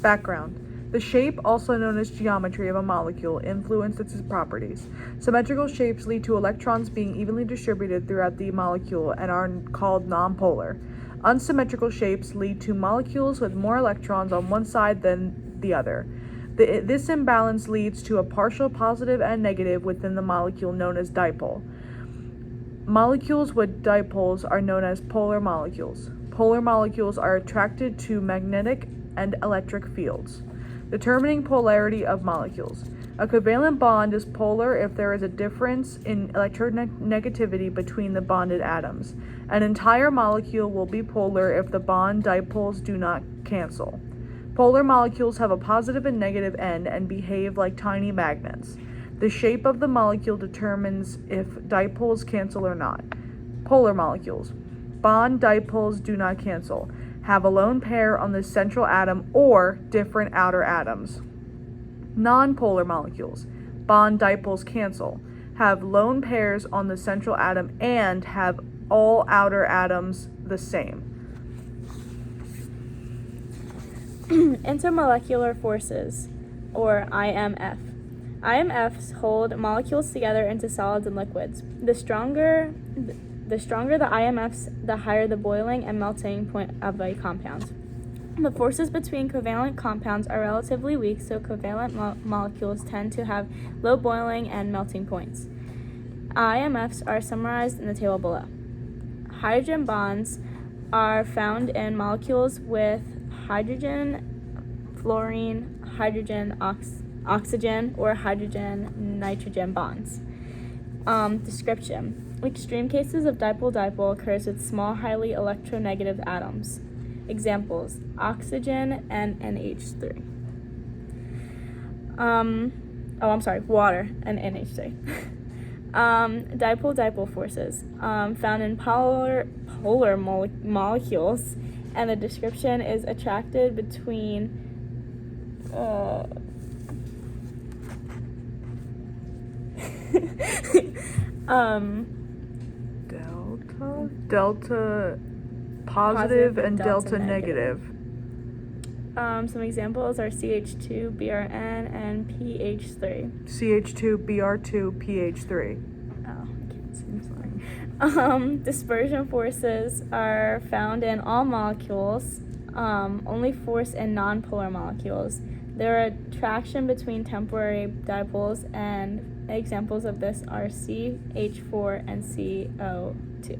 Background. The shape, also known as geometry of a molecule, influences its properties. Symmetrical shapes lead to electrons being evenly distributed throughout the molecule and are called nonpolar. Unsymmetrical shapes lead to molecules with more electrons on one side than the other. This imbalance leads to a partial positive and negative within the molecule known as dipole. Molecules with dipoles are known as polar molecules. Polar molecules are attracted to magnetic and electric fields. Determining polarity of molecules. A covalent bond is polar if there is a difference in electronegativity between the bonded atoms. An entire molecule will be polar if the bond dipoles do not cancel. Polar molecules have a positive and negative end and behave like tiny magnets. The shape of the molecule determines if dipoles cancel or not. Polar molecules. Bond dipoles do not cancel. Have a lone pair on the central atom or different outer atoms. Nonpolar molecules. Bond dipoles cancel. Have lone pairs on the central atom and have all outer atoms the same. Intermolecular forces, or IMF. IMFs hold molecules together into solids and liquids. The stronger the IMFs, the higher the boiling and melting point of a compound. The forces between covalent compounds are relatively weak, so covalent molecules tend to have low boiling and melting points. IMFs are summarized in the table below. Hydrogen bonds are found in molecules with hydrogen, fluorine, hydrogen, oxygen, or hydrogen-nitrogen bonds. Description. Extreme cases of dipole-dipole occurs with small, highly electronegative atoms. Examples: oxygen and NH3. Water and NH3. Dipole-dipole forces found in polar molecules, and the description is attracted between delta positive and delta negative. Some examples are CH2, BRN, and PH3. CH2, BR2, PH3. Oh, I can't see, I'm sorry. Dispersion forces are found in all molecules, only force in nonpolar molecules. There are attraction between temporary dipoles, and examples of this are CH4 and CO2.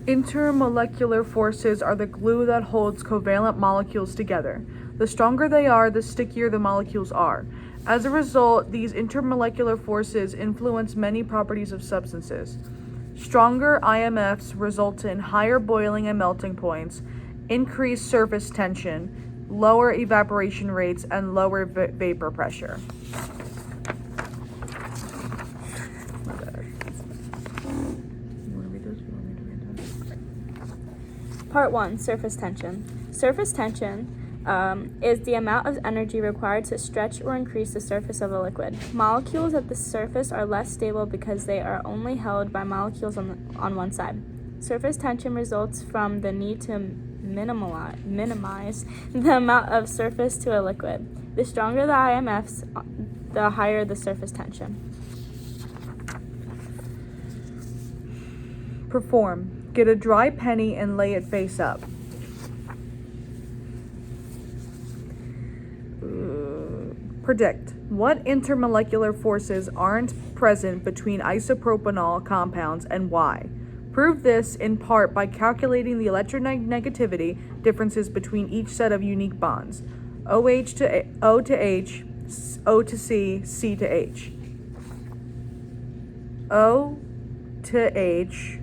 Intermolecular forces are the glue that holds covalent molecules together. The stronger they are, the stickier the molecules are. As a result, these intermolecular forces influence many properties of substances. Stronger IMFs result in higher boiling and melting points, increased surface tension, lower evaporation rates, and lower vapor pressure. Part 1. Surface tension. Surface tension is the amount of energy required to stretch or increase the surface of a liquid. Molecules at the surface are less stable because they are only held by molecules on one side. Surface tension results from the need to minimize the amount of surface to a liquid. The stronger the IMFs, the higher the surface tension. Perform. Get a dry penny and lay it face up. Predict. What intermolecular forces aren't present between isopropanol compounds and why? Prove this in part by calculating the electronegativity differences between each set of unique bonds. OH to O to H, O to C, C to H. O to H,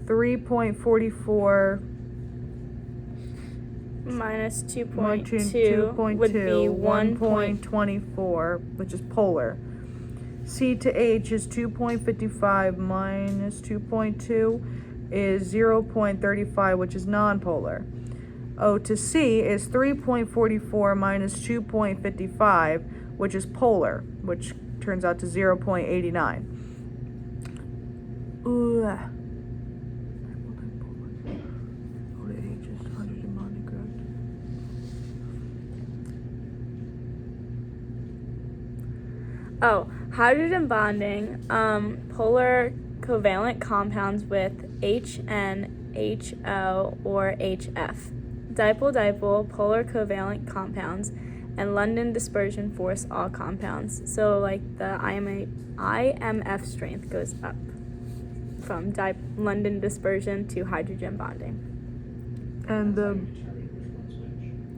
3.44 minus 2.2 would be 1.24, which is polar. C to H is 2.55 minus 2.2 is 0.35, which is nonpolar. O to C is 3.44 minus 2.55, which is polar, which turns out to 0.89. Oh, hydrogen bonding, polar covalent compounds with HN, HO, or HF. Dipole, polar covalent compounds, and London dispersion force, all compounds. So, like, the IMF strength goes up from London dispersion to hydrogen bonding. And the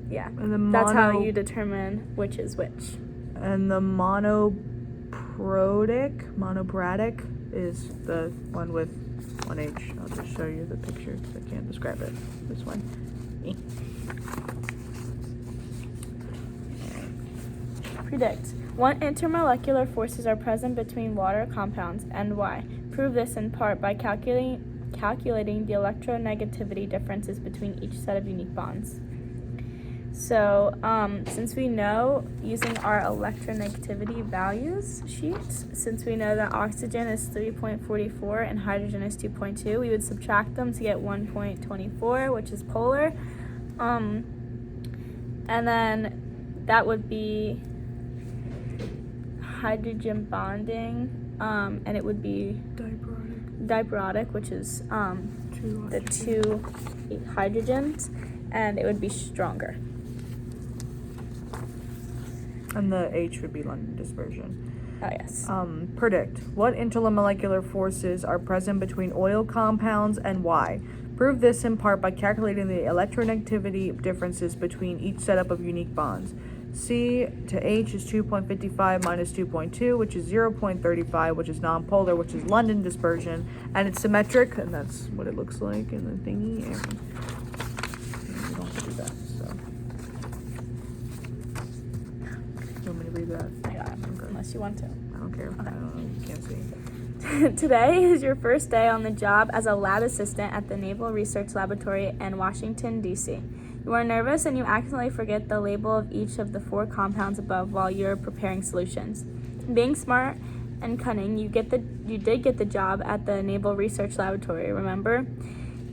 Yeah, and the that's how you determine which is which. And the monopradic is the one with 1H. I'll just show you the picture because I can't describe it. This one. Predict. What intermolecular forces are present between water compounds and why? Prove this in part by calculating the electronegativity differences between each set of unique bonds. So, since we know, using our electronegativity values sheet, since we know that oxygen is 3.44 and hydrogen is 2.2, we would subtract them to get 1.24, which is polar. And then that would be hydrogen bonding, and it would be diprotic, which is the two hydrogens, and it would be stronger. And the H would be London dispersion. Oh, yes. Predict. What intermolecular forces are present between oil compounds and why? Prove this in part by calculating the electronegativity differences between each setup of unique bonds. C to H is 2.55 minus 2.2, which is 0.35, which is nonpolar, which is London dispersion, and it's symmetric, and that's what it looks like in the thingy. And we don't have to do that, so. You want me to read that? I got it, unless you want to. I don't care. Okay. I don't know. You can't see. Today is your first day on the job as a lab assistant at the Naval Research Laboratory in Washington, D.C. You are nervous and you accidentally forget the label of each of the 4 compounds above while you're preparing solutions. Being smart and cunning, you did get the job at the Naval Research Laboratory, remember?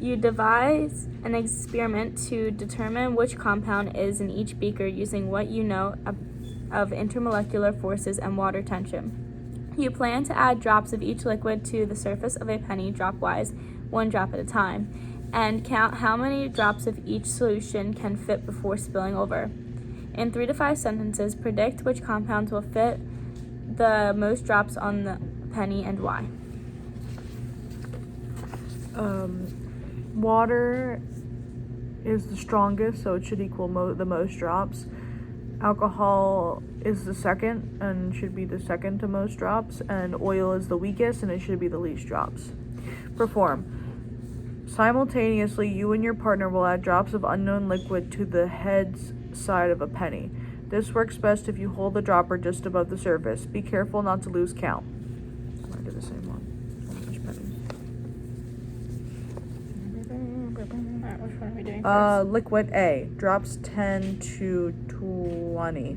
You devise an experiment to determine which compound is in each beaker using what you know of intermolecular forces and water tension. You plan to add drops of each liquid to the surface of a penny drop-wise, 1 drop at a time, and count how many drops of each solution can fit before spilling over. In 3 to 5 sentences, predict which compounds will fit the most drops on the penny and why. Water is the strongest, so it should equal the most drops. Alcohol is the second and should be the second to most drops, and oil is the weakest and it should be the least drops. Perform. Simultaneously, you and your partner will add drops of unknown liquid to the head's side of a penny. This works best if you hold the dropper just above the surface. Be careful not to lose count. I did the same one. Each penny. Alright, which one are we doing first? Liquid A. Drops 10 to 20.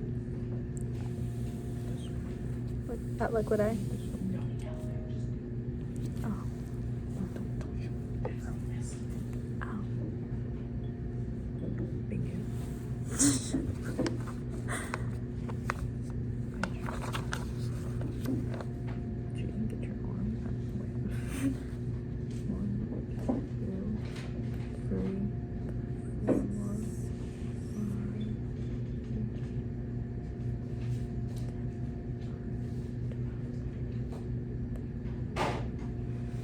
That liquid A?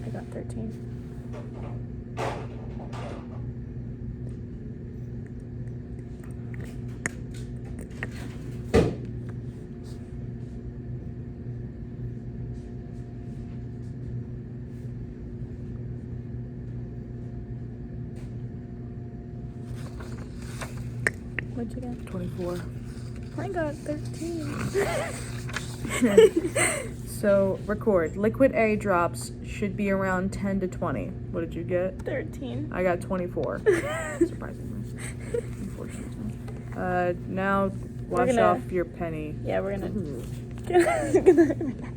I got 13. What'd you get? 24. I got 13. So, record. Liquid A drops should be around 10 to 20. What did you get? 13. I got 24. Surprisingly. Unfortunately. Now, wash off your penny. Yeah, we're gonna.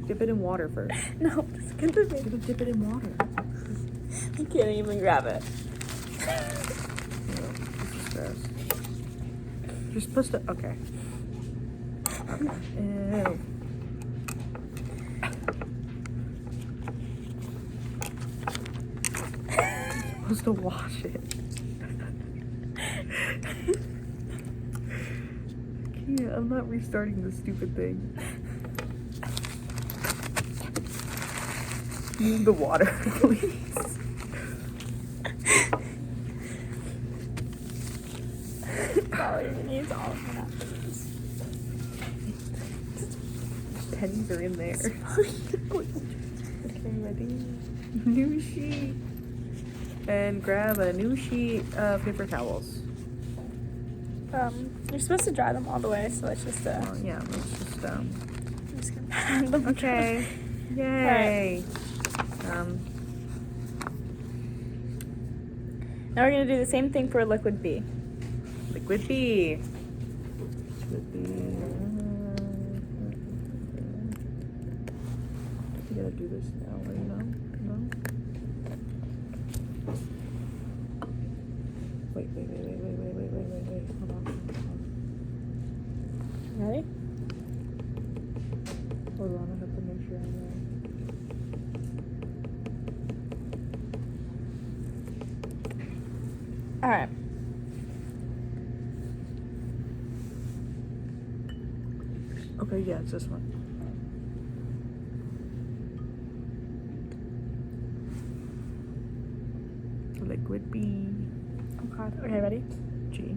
Dip it in water first. No, just get the You gotta dip it in water. I can't even grab it. This is gross. You're supposed to. Okay. Okay. Ew. supposed to wash it. Yeah, I'm not restarting this stupid thing. Use the water, please. Probably needs all of that. Pennies are in there. Okay, ready? New sheet. And grab a new sheet of paper towels. You're supposed to dry them all the way, so let's just Yeah, let's just I'm just gonna pat them. Okay. Yay. Now we're gonna do the same thing for liquid B. Liquid B. Liquid B. You gotta do this now, right now? No? Wait. Hold on. Ready? Hold on, I have to make sure I'm right. Alright. Okay, yeah, it's this one. Liquid B. Oh god. Okay, ready? G.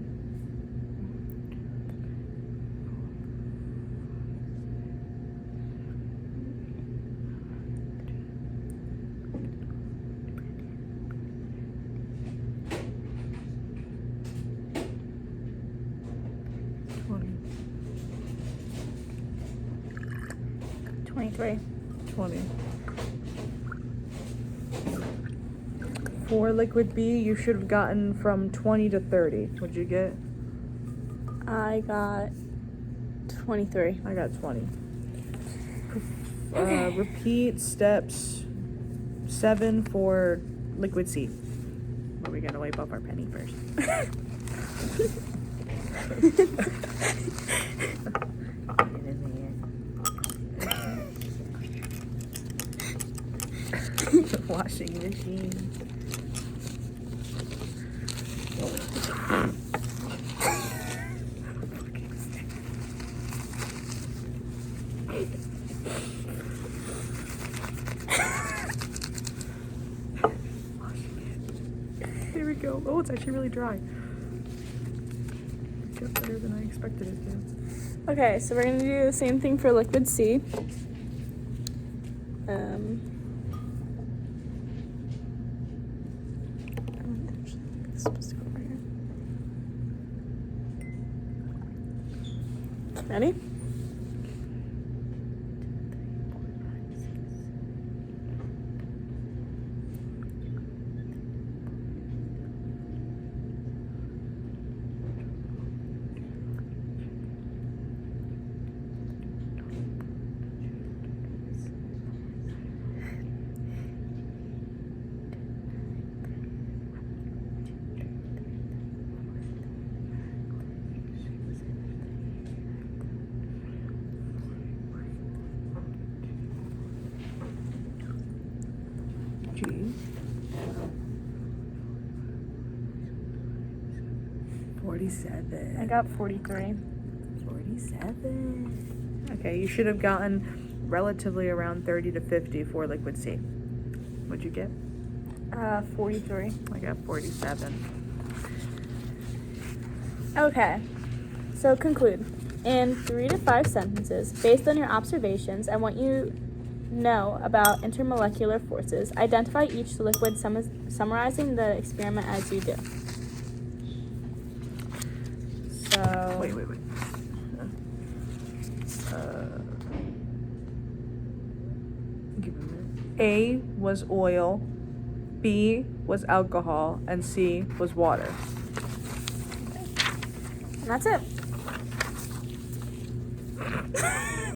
Twenty. 23. 20. For liquid B, you should have gotten from 20 to 30. What'd you get? I got 23. I got 20. Repeat steps 7 for liquid C. But we gotta wipe off our penny first. Get in there. Washing machine. There we go. Oh, it's actually really dry. It got better than I expected it to. Okay, so we're gonna do the same thing for liquid C. It's supposed to go over here. Ready? G. 47. I got 43. 47. Okay, you should have gotten relatively around 30 to 50 for liquid C. What'd you get? 43. I got 47. Okay, so conclude. In 3 to 5 sentences, based on your observations and what you know about intermolecular forces, identify each liquid, summarizing the experiment as you do. So, Wait. Give me a minute. A was oil, B was alcohol, and C was water. and that's it.